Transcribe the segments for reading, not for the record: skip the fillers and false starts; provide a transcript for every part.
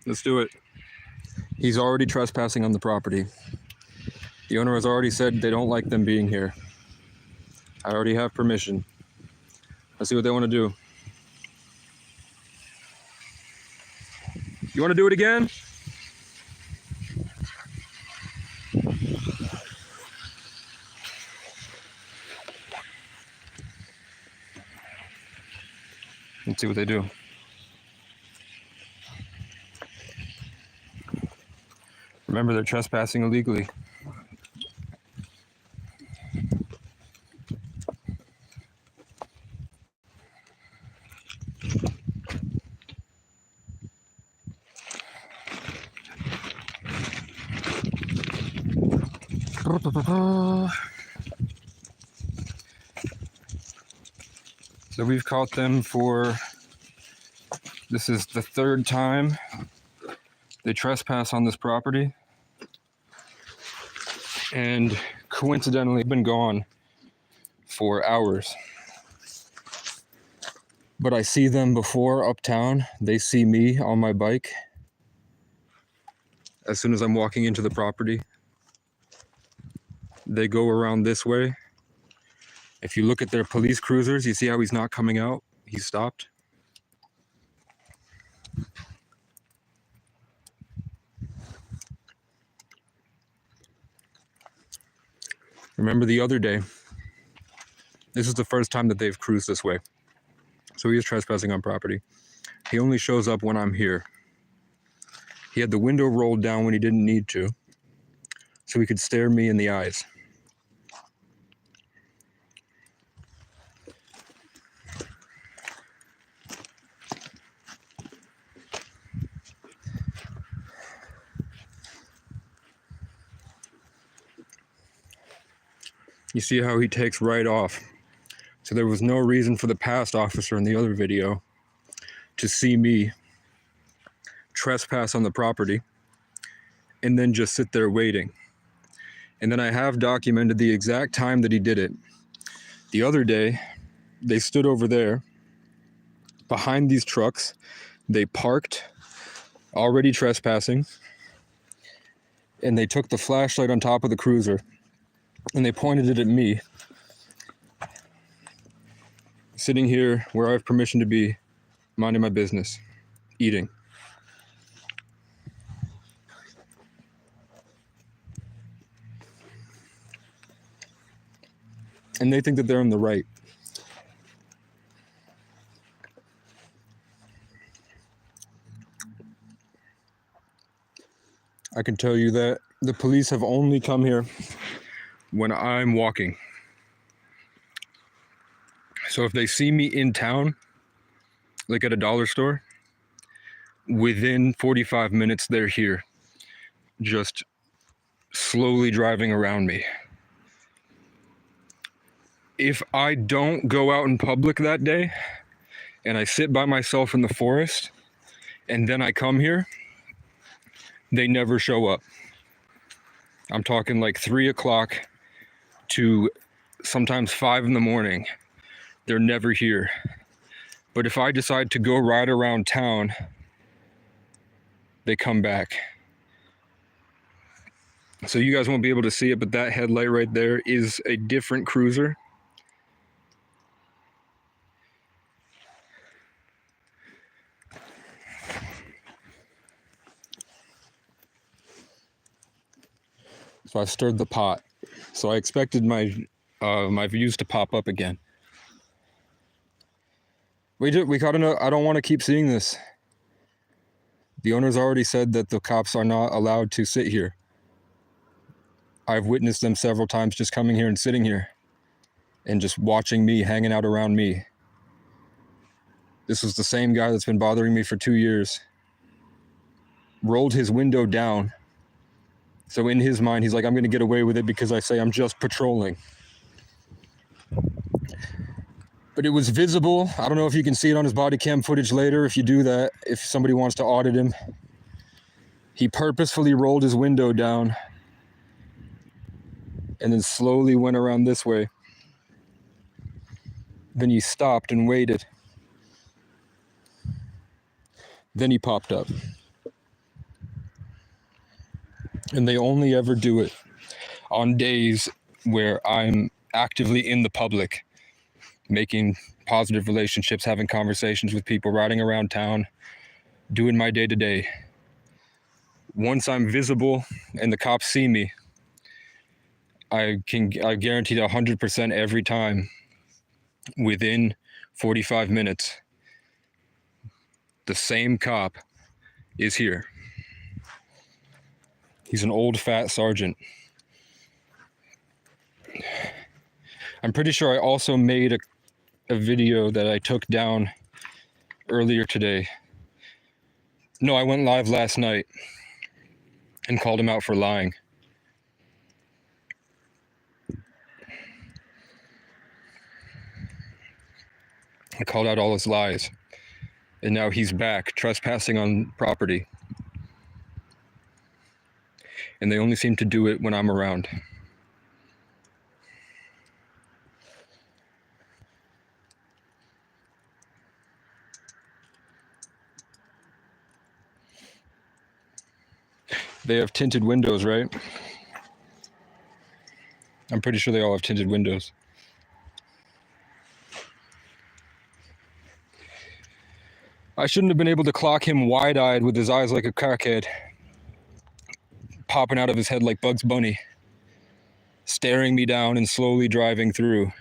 Let's do it. He's already trespassing on the property. The owner has already said they don't like them being here. I already have permission. Let's see what they want to do. You want to do it again? Let's see what they do. Remember, they're trespassing illegally. So we've caught them for, this is the third time they trespass on this property. And coincidentally been gone for hours. But I see them before uptown. They see me on my bike as soon as I'm walking into the property. They go around this way. If you look at their police cruisers, you see how he's not coming out? He's stopped. Remember the other day, this is the first time that they've cruised this way. So he is trespassing on property. He only shows up when I'm here. He had the window rolled down when he didn't need to, so he could stare me in the eyes. You see how he takes right off. So there was no reason for the past officer in the other video to see me trespass on the property and then just sit there waiting. And then I have documented the exact time that he did it. The other day, they stood over there behind these trucks. They parked, already trespassing, and they took the flashlight on top of the cruiser and they pointed it at me, sitting here where I have permission to be, minding my business, eating. And they think that they're in the right. I can tell you that the police have only come here when I'm walking. So if they see me in town, like at a dollar store, within 45 minutes they're here, just slowly driving around me. If I don't go out in public that day and I sit by myself in the forest and then I come here, they never show up. I'm talking like 3 o'clock to sometimes 5 in the morning. They're never here. But if I decide to go ride around town, they come back. So you guys won't be able to see it, but that headlight right there is a different cruiser. So I stirred the pot. So I expected my views to pop up again. We gotta know, I don't want to keep seeing this. The owner's already said that the cops are not allowed to sit here. I've witnessed them several times just coming here and sitting here and just watching me, hanging out around me. This was the same guy that's been bothering me for 2 years. Rolled his window down. So in his mind, he's like, I'm gonna get away with it because I say I'm just patrolling. But it was visible. I don't know if you can see it on his body cam footage later. If you do that, if somebody wants to audit him, he purposefully rolled his window down and then slowly went around this way. Then he stopped and waited. Then he popped up. And they only ever do it on days where I'm actively in the public, making positive relationships, having conversations with people, riding around town, doing my day-to-day. Once I'm visible and the cops see me, I guarantee 100% every time, within 45 minutes, the same cop is here. He's an old fat sergeant. I'm pretty sure I also made a video that I took down earlier today. No, I went live last night and called him out for lying. I called out all his lies. And now he's back, trespassing on property. And they only seem to do it when I'm around. They have tinted windows, right? I'm pretty sure they all have tinted windows. I shouldn't have been able to clock him wide-eyed with his eyes like a crackhead, popping out of his head like Bugs Bunny, staring me down and slowly driving through.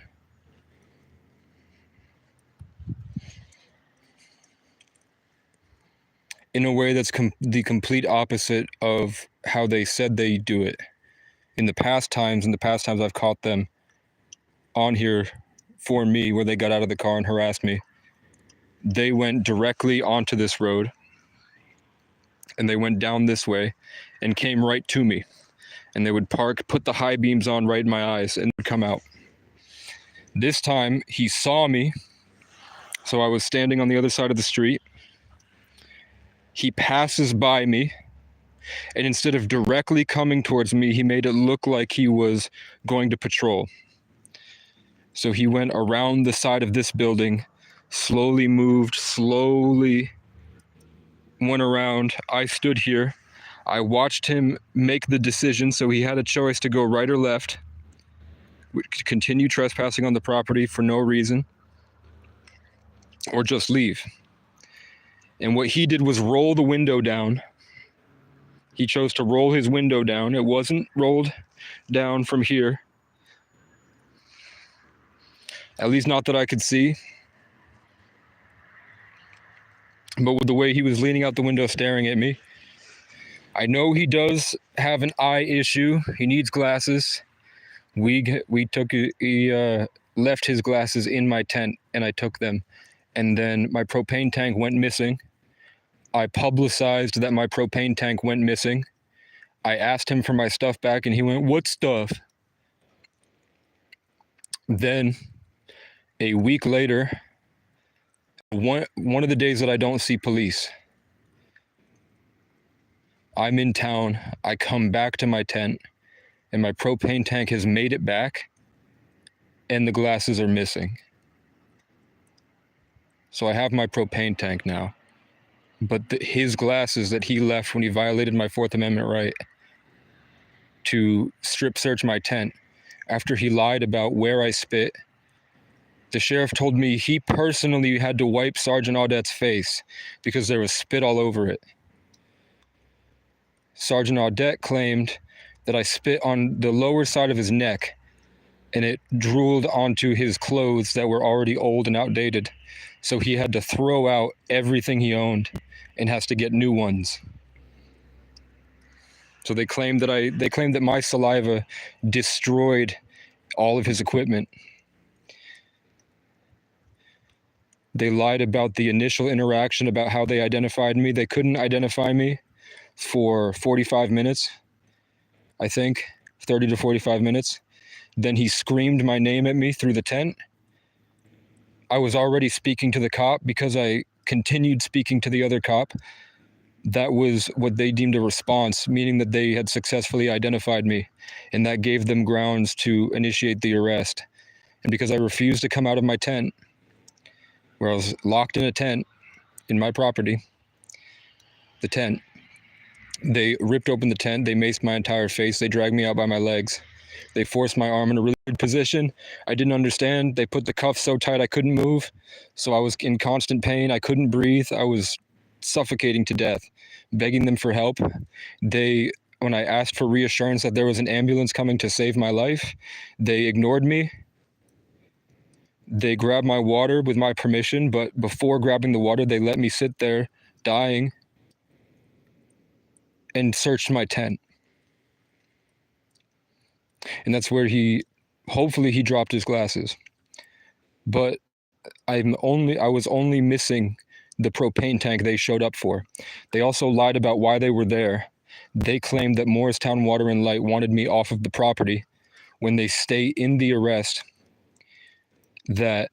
In a way that's the complete opposite of how they said they do it. In the past times I've caught them on here for me, where they got out of the car and harassed me, they went directly onto this road and they went down this way and came right to me. And they would park, put the high beams on right in my eyes, and would come out. This time he saw me, so I was standing on the other side of the street. He passes by me, and instead of directly coming towards me, he made it look like he was going to patrol. So he went around the side of this building, slowly moved, slowly went around. I stood here. I watched him make the decision, so he had a choice to go right or left, continue trespassing on the property for no reason, or just leave. And what he did was roll the window down. He chose to roll his window down. It wasn't rolled down from here, at least not that I could see. But with the way he was leaning out the window staring at me, I know he does have an eye issue. He needs glasses. He left his glasses in my tent, and I took them. And then my propane tank went missing. I publicized that my propane tank went missing. I asked him for my stuff back, and he went, "What stuff?" Then, a week later, one of the days that I don't see police, I'm in town, I come back to my tent, and my propane tank has made it back, and the glasses are missing. So I have my propane tank now, but his glasses that he left when he violated my Fourth Amendment right to strip search my tent after he lied about where I spit. The sheriff told me he personally had to wipe Sergeant Audette's face because there was spit all over it. Sergeant Audette claimed that I spit on the lower side of his neck and it drooled onto his clothes that were already old and outdated. So he had to throw out everything he owned and has to get new ones. So they claimed that my saliva destroyed all of his equipment. They lied about the initial interaction, about how they identified me. They couldn't identify me for 45 minutes, I think, 30 to 45 minutes. Then he screamed my name at me through the tent. I was already speaking to the cop because I continued speaking to the other cop. That was what they deemed a response, meaning that they had successfully identified me, and that gave them grounds to initiate the arrest. And because I refused to come out of my tent, where I was locked in a tent in my property, the tent, They ripped open the tent. They maced my entire face. They dragged me out by my legs. They forced my arm in a really weird position. I didn't understand. They put the cuffs so tight I couldn't move. So I was in constant pain. I couldn't breathe. I was suffocating to death, begging them for help. When I asked for reassurance that there was an ambulance coming to save my life, they ignored me. They grabbed my water with my permission, but before grabbing the water, they let me sit there dying and searched my tent. And that's where hopefully he dropped his glasses. But I was only missing the propane tank they showed up for. They also lied about why they were there. They claimed that Morristown Water and Light wanted me off of the property when they state in the arrest that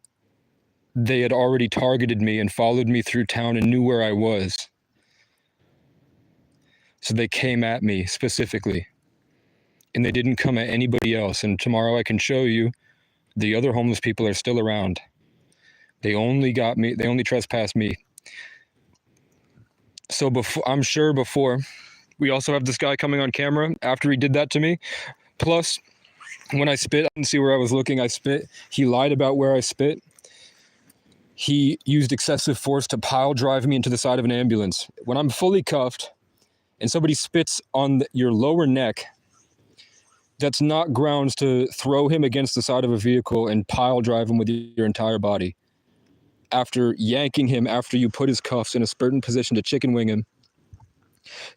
they had already targeted me and followed me through town and knew where I was. So they came at me specifically. And they didn't come at anybody else. And tomorrow I can show you the other homeless people are still around. They only trespassed me. So I'm sure before, we also have this guy coming on camera after he did that to me. Plus, when I spit, I didn't see where I was looking. I spit. He lied about where I spit. He used excessive force to pile drive me into the side of an ambulance. When I'm fully cuffed and somebody spits on your lower neck, that's not grounds to throw him against the side of a vehicle and pile drive him with your entire body. After yanking him, after you put his cuffs in a certain position to chicken wing him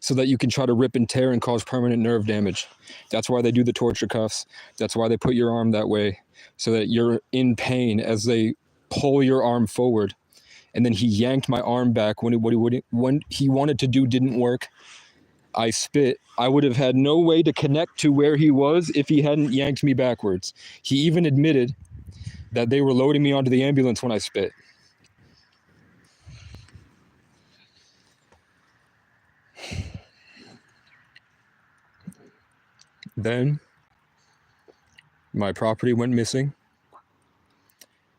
so that you can try to rip and tear and cause permanent nerve damage. That's why they do the torture cuffs. That's why they put your arm that way, so that you're in pain as they pull your arm forward. And then he yanked my arm back when he wanted to do didn't work. I spit. I would have had no way to connect to where he was if he hadn't yanked me backwards. He even admitted that they were loading me onto the ambulance when I spit. Then my property went missing.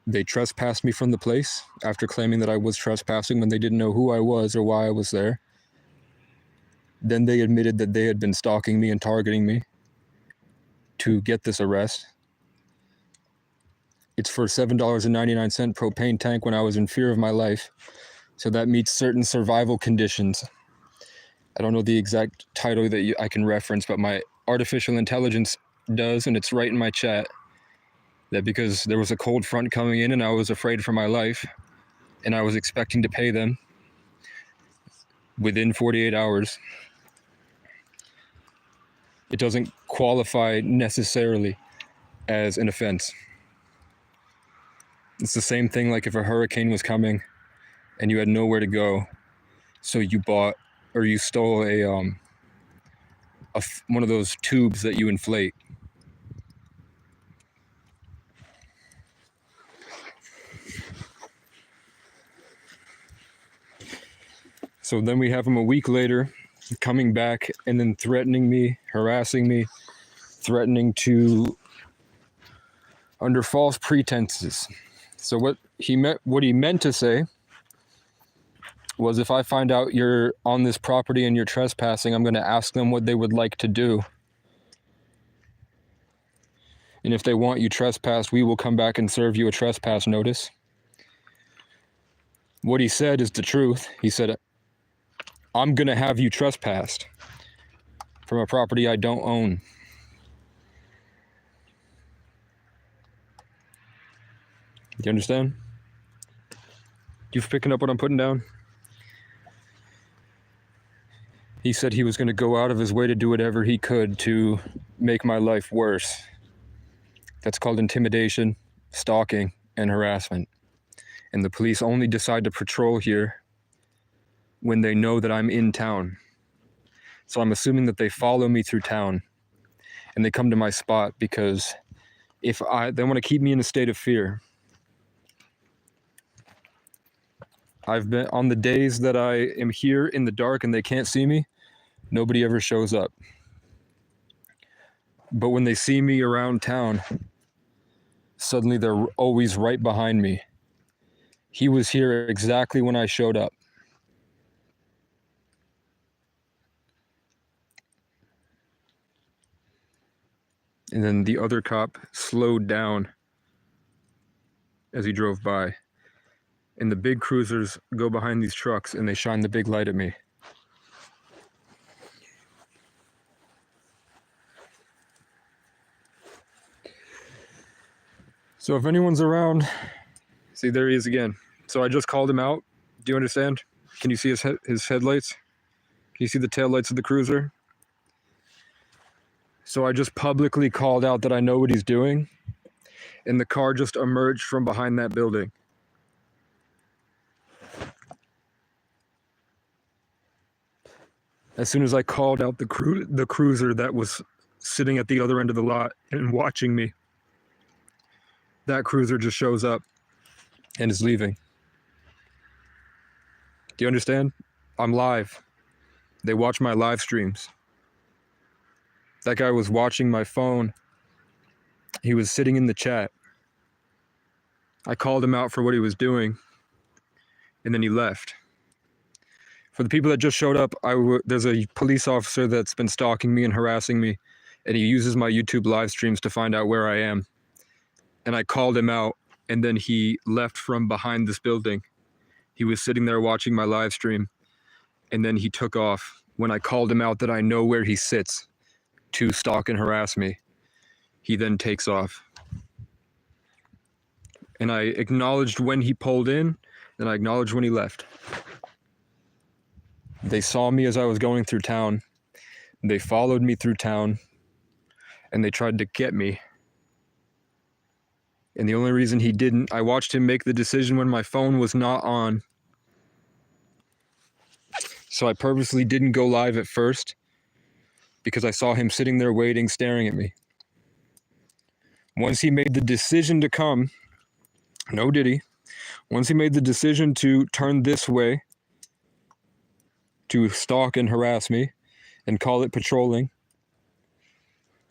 They trespassed me from the place after claiming that I was trespassing when they didn't know who I was or why I was there. Then they admitted that they had been stalking me and targeting me to get this arrest. It's for $7.99 propane tank when I was in fear of my life. So that meets certain survival conditions. I don't know the exact title that I can reference, but my artificial intelligence does, and it's right in my chat, that because there was a cold front coming in and I was afraid for my life, and I was expecting to pay them within 48 hours, it doesn't qualify necessarily as an offense. It's the same thing like if a hurricane was coming and you had nowhere to go, so you bought or you stole one of those tubes that you inflate. So then we have him a week later coming back and then threatening me, harassing me, threatening to, under false pretenses. So what he meant to say was, if I find out you're on this property and you're trespassing, I'm going to ask them what they would like to do. And if they want you trespassed, we will come back and serve you a trespass notice. What he said is the truth. He said, I'm going to have you trespassed from a property I don't own. You understand? You picking up what I'm putting down? He said he was going to go out of his way to do whatever he could to make my life worse. That's called intimidation, stalking, and harassment. And the police only decide to patrol here when they know that I'm in town. So I'm assuming that they follow me through town and they come to my spot because they want to keep me in a state of fear. I've been on the days that I am here in the dark and they can't see me, nobody ever shows up. But when they see me around town, suddenly they're always right behind me. He was here exactly when I showed up. And then the other cop slowed down as he drove by. And the big cruisers go behind these trucks and they shine the big light at me. So if anyone's around, see, there he is again. So I just called him out. Do you understand? Can you see his headlights? Can you see the taillights of the cruiser? So I just publicly called out that I know what he's doing, and the car just emerged from behind that building. As soon as I called out the cruiser that was sitting at the other end of the lot and watching me, that cruiser just shows up and is leaving. Do you understand? I'm live. They watch my live streams. That guy was watching my phone. He was sitting in the chat. I called him out for what he was doing, and then he left. For the people that just showed up, there's a police officer that's been stalking me and harassing me, and he uses my YouTube live streams to find out where I am. And I called him out, and then he left from behind this building. He was sitting there watching my live stream, and then he took off. When I called him out that I know where he sits to stalk and harass me, he then takes off. And I acknowledged when he pulled in, and I acknowledged when he left. They saw me as I was going through town. They followed me through town, and they tried to get me. And the only reason he didn't, I watched him make the decision when my phone was not on. So I purposely didn't go live at first because I saw him sitting there waiting, staring at me. Once he made the decision to come, no did he? Once he made the decision to turn this way, to stalk and harass me and call it patrolling,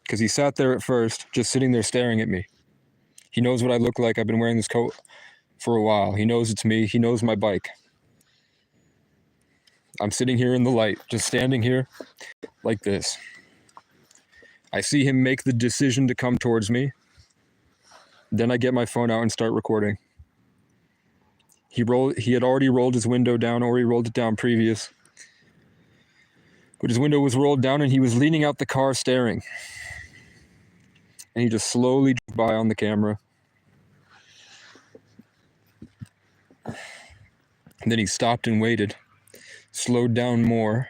because he sat there at first, just sitting there staring at me. He knows what I look like. I've been wearing this coat for a while. He knows it's me. He knows my bike. I'm sitting here in the light, just standing here like this. I see him make the decision to come towards me. Then I get my phone out and start recording. He had already rolled his window down, or he rolled it down previous. But his window was rolled down and he was leaning out the car staring. And he just slowly drove by on the camera. And then he stopped and waited, slowed down more.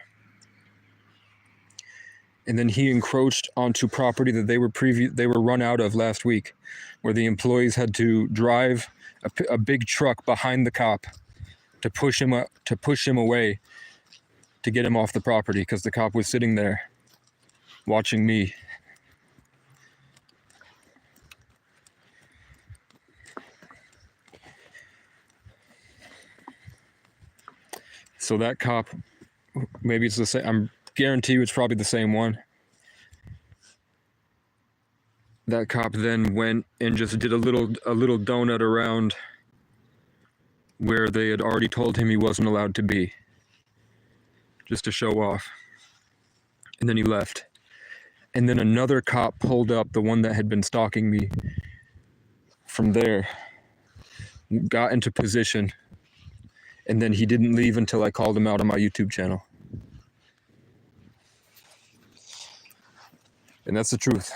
And then he encroached onto property that they were run out of last week, where the employees had to drive a big truck behind the cop to push him away, to get him off the property, because the cop was sitting there watching me. So that cop, maybe it's the same, I'm guarantee you it's probably the same one. That cop then went and just did a little donut around where they had already told him he wasn't allowed to be, just to show off. And then he left. And then another cop pulled up, the one that had been stalking me from there, got into position, and then he didn't leave until I called him out on my YouTube channel. And that's the truth.